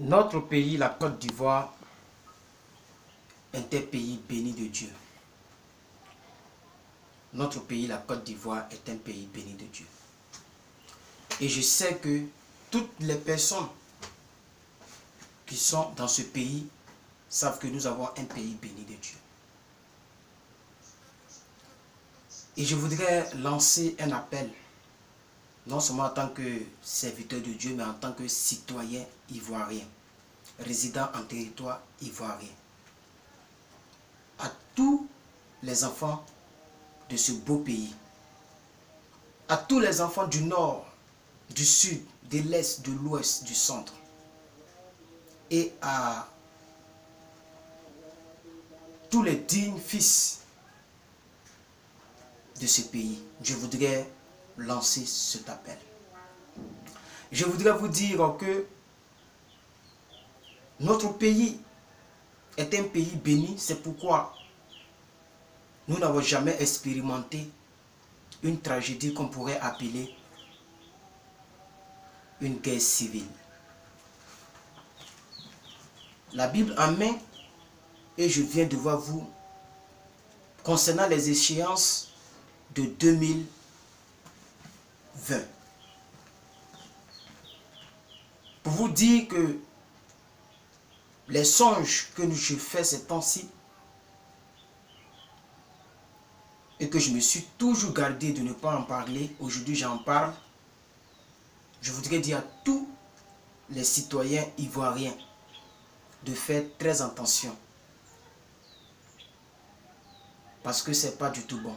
Notre pays, la Côte d'Ivoire, est un pays béni de Dieu. Notre pays, la Côte d'Ivoire, est un pays béni de Dieu. Et je sais que toutes les personnes qui sont dans ce pays savent que nous avons un pays béni de Dieu. Et je voudrais lancer un appel, non seulement en tant que serviteur de Dieu, mais en tant que citoyen ivoirien, résident en territoire ivoirien, à tous les enfants de ce beau pays, à tous les enfants du nord, du sud, de l'est, de l'ouest, du centre, et à tous les dignes fils de ce pays. Je voudrais lancer cet appel. Je voudrais vous dire que notre pays est un pays béni. C'est pourquoi nous n'avons jamais expérimenté une tragédie qu'on pourrait appeler une guerre civile. La Bible en main, et je viens devant vous concernant les échéances de 2020. Pour vous dire que les songes que je fais ces temps-ci et que je me suis toujours gardé de ne pas en parler, aujourd'hui j'en parle. Je voudrais dire à tous les citoyens ivoiriens de faire très attention. Parce que ce n'est pas du tout bon.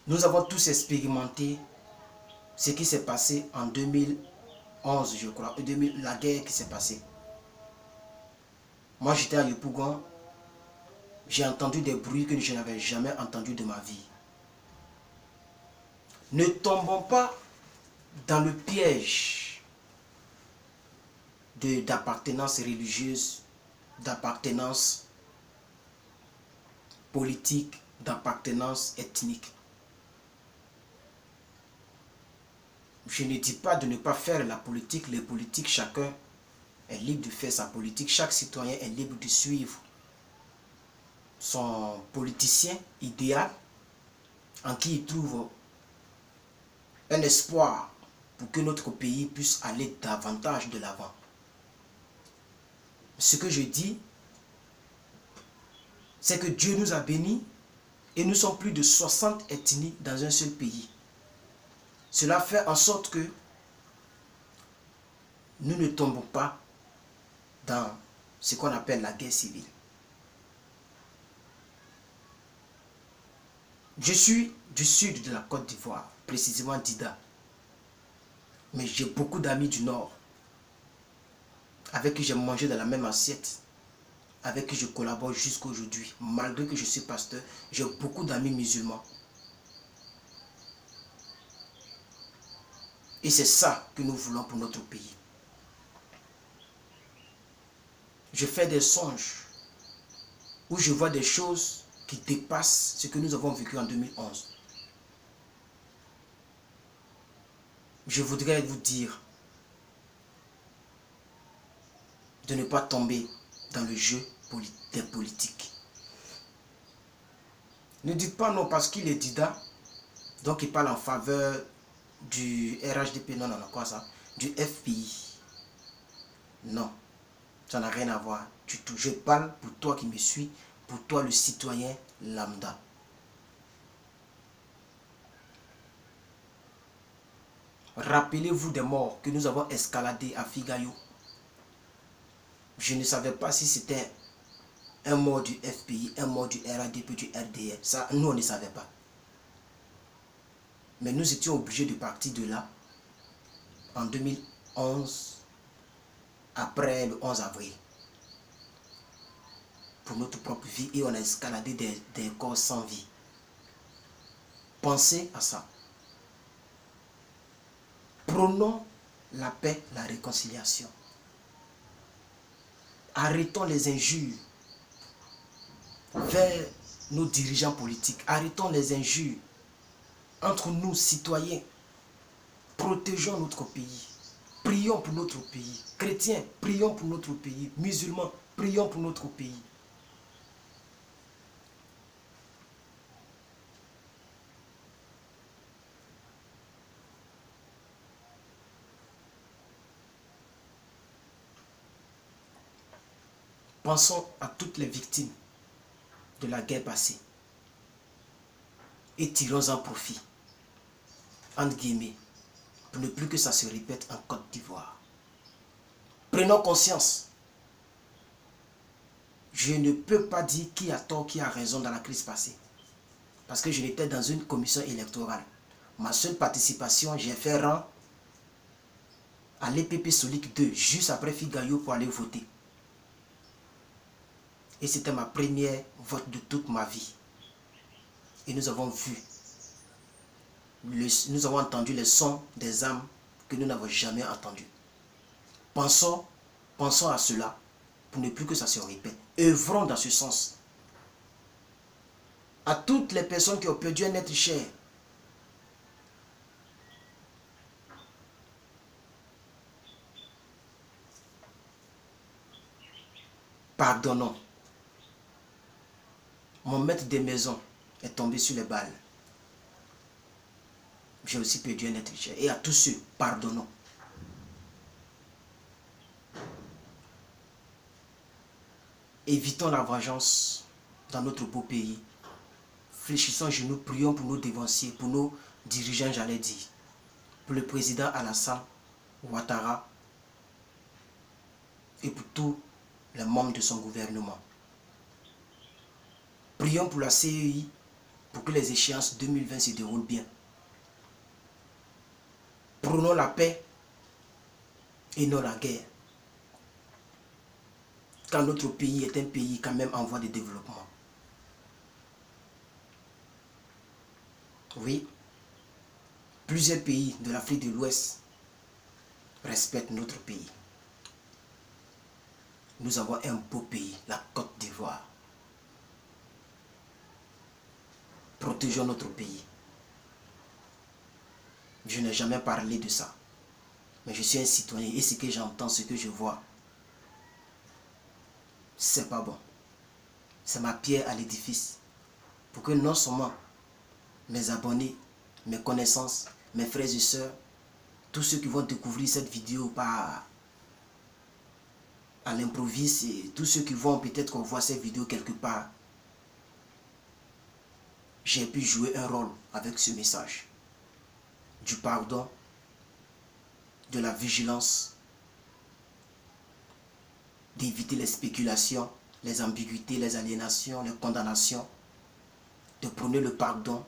Nous avons tous expérimenté ce qui s'est passé en 2011, je crois, la guerre qui s'est passée. Moi, j'étais à Yopougon, j'ai entendu des bruits que je n'avais jamais entendus de ma vie. Ne tombons pas dans le piège d'appartenance religieuse, d'appartenance politique, d'appartenance ethnique. Je ne dis pas de ne pas faire la politique. Les politiques, chacun est libre de faire sa politique. Chaque citoyen est libre de suivre son politicien idéal en qui il trouve un espoir pour que notre pays puisse aller davantage de l'avant. Ce que je dis, c'est que Dieu nous a bénis et nous sommes plus de 60 ethnies dans un seul pays. Cela fait en sorte que nous ne tombons pas dans ce qu'on appelle la guerre civile. Je suis du sud de la Côte d'Ivoire, précisément d'Ida. Mais j'ai beaucoup d'amis du nord, avec qui j'ai mangé dans la même assiette, avec qui je collabore jusqu'à aujourd'hui. Malgré que je suis pasteur, j'ai beaucoup d'amis musulmans. Et c'est ça que nous voulons pour notre pays. Je fais des songes où je vois des choses qui dépassent ce que nous avons vécu en 2011. Je voudrais vous dire de ne pas tomber dans le jeu des politiques. Ne dites pas non parce qu'il est Dida, donc il parle en faveur du RHDP, non, quoi ça? Du FPI. Non, ça n'a rien à voir du tout. Je parle pour toi qui me suis, pour toi le citoyen lambda. Rappelez-vous des morts que nous avons escaladés à Figayo. Je ne savais pas si c'était un mort du FPI, un mort du RADP, du RDR. Ça, nous, on ne savait pas. Mais nous étions obligés de partir de là en 2011, après le 11 avril, pour notre propre vie, et on a escaladé des corps sans vie. Pensez à ça. Prônons la paix, la réconciliation. Arrêtons les injures vers nos dirigeants politiques. Arrêtons les injures entre nous, citoyens. Protégeons notre pays. prions pour notre pays. Chrétiens, prions pour notre pays. Musulmans, prions pour notre pays. Pensons à toutes les victimes de la guerre passée et tirons-en profit, entre guillemets, pour ne plus que ça se répète en Côte d'Ivoire. Prenons conscience. Je ne peux pas dire qui a tort, qui a raison dans la crise passée. Parce que je n'étais dans une commission électorale. Ma seule participation, j'ai fait rang à l'EPP Solic 2, juste après Figayo pour aller voter. Et c'était ma première vote de toute ma vie. Et nous avons vu, nous avons entendu les sons des âmes que nous n'avons jamais entendus. Pensons à cela pour ne plus que ça se répète. Œuvrons dans ce sens. À toutes les personnes qui ont perdu un être cher, pardonnons. Mon maître des maisons est tombé sur les balles. J'ai aussi perdu un être cher. Et à tous ceux, pardonnons. Évitons la vengeance dans notre beau pays. Fléchissons genoux, prions pour nos dévanciers, pour nos dirigeants, j'allais dire. Pour le président Alassane Ouattara et pour tous les membres de son gouvernement. Prions pour la CEI, pour que les échéances 2020 se déroulent bien. Prônons la paix et non la guerre. Car notre pays est un pays quand même en voie de développement. Oui, plusieurs pays de l'Afrique de l'Ouest respectent notre pays. Nous avons un beau pays, la Côte d'Ivoire. Protégeons notre pays. Je n'ai jamais parlé de ça. Mais je suis un citoyen et ce que j'entends, ce que je vois, c'est pas bon. C'est ma pierre à l'édifice. Pour que non seulement mes abonnés, mes connaissances, mes frères et sœurs, tous ceux qui vont découvrir cette vidéo à l'improviste et tous ceux qui vont peut-être voir cette vidéo quelque part, j'ai pu jouer un rôle avec ce message. Du pardon, de la vigilance, d'éviter les spéculations, les ambiguïtés, les aliénations, les condamnations, de prôner le pardon.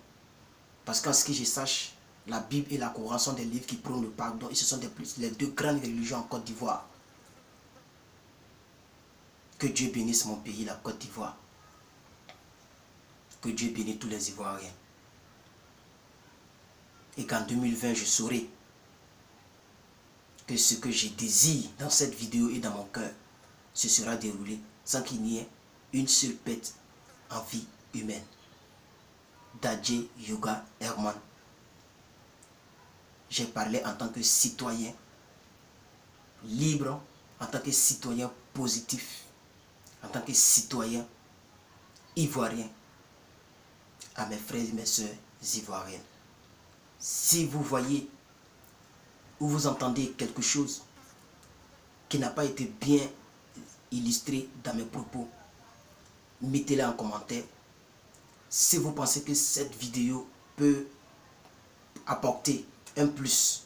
Parce qu'en ce que je sache, la Bible et la Coran sont des livres qui prônent le pardon et ce sont les deux grandes religions en Côte d'Ivoire. Que Dieu bénisse mon pays, la Côte d'Ivoire. Que Dieu bénisse tous les Ivoiriens. Et qu'en 2020, je saurai que ce que je désire dans cette vidéo et dans mon cœur, se sera déroulé sans qu'il n'y ait une seule perte en vie humaine. Dadje Yoga Herman. J'ai parlé en tant que citoyen libre, en tant que citoyen positif, en tant que citoyen ivoirien, à mes frères et mes soeurs ivoiriennes. Si vous voyez ou vous entendez quelque chose qui n'a pas été bien illustré dans mes propos, mettez-le en commentaire. Si vous pensez que cette vidéo peut apporter un plus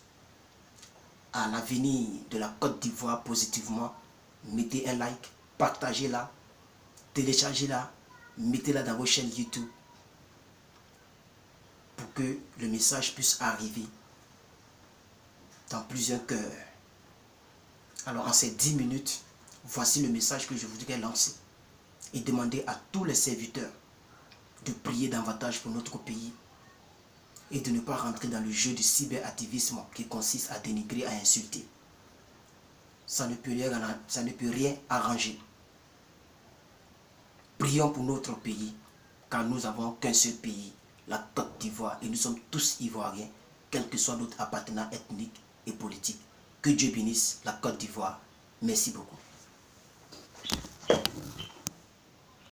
à l'avenir de la Côte d'Ivoire positivement, mettez un like, partagez-la, téléchargez-la, mettez-la dans vos chaînes YouTube pour que le message puisse arriver dans plusieurs cœurs. Alors en ces 10 minutes, voici le message que je voudrais lancer et demander à tous les serviteurs de prier davantage pour notre pays et de ne pas rentrer dans le jeu du cyberactivisme qui consiste à dénigrer, à insulter. Ça ne peut rien arranger. Prions pour notre pays, car nous n'avons qu'un seul pays, la Côte d'Ivoire, et nous sommes tous ivoiriens, quel que soit notre appartenance ethnique et politique. Que Dieu bénisse la Côte d'Ivoire. Merci beaucoup.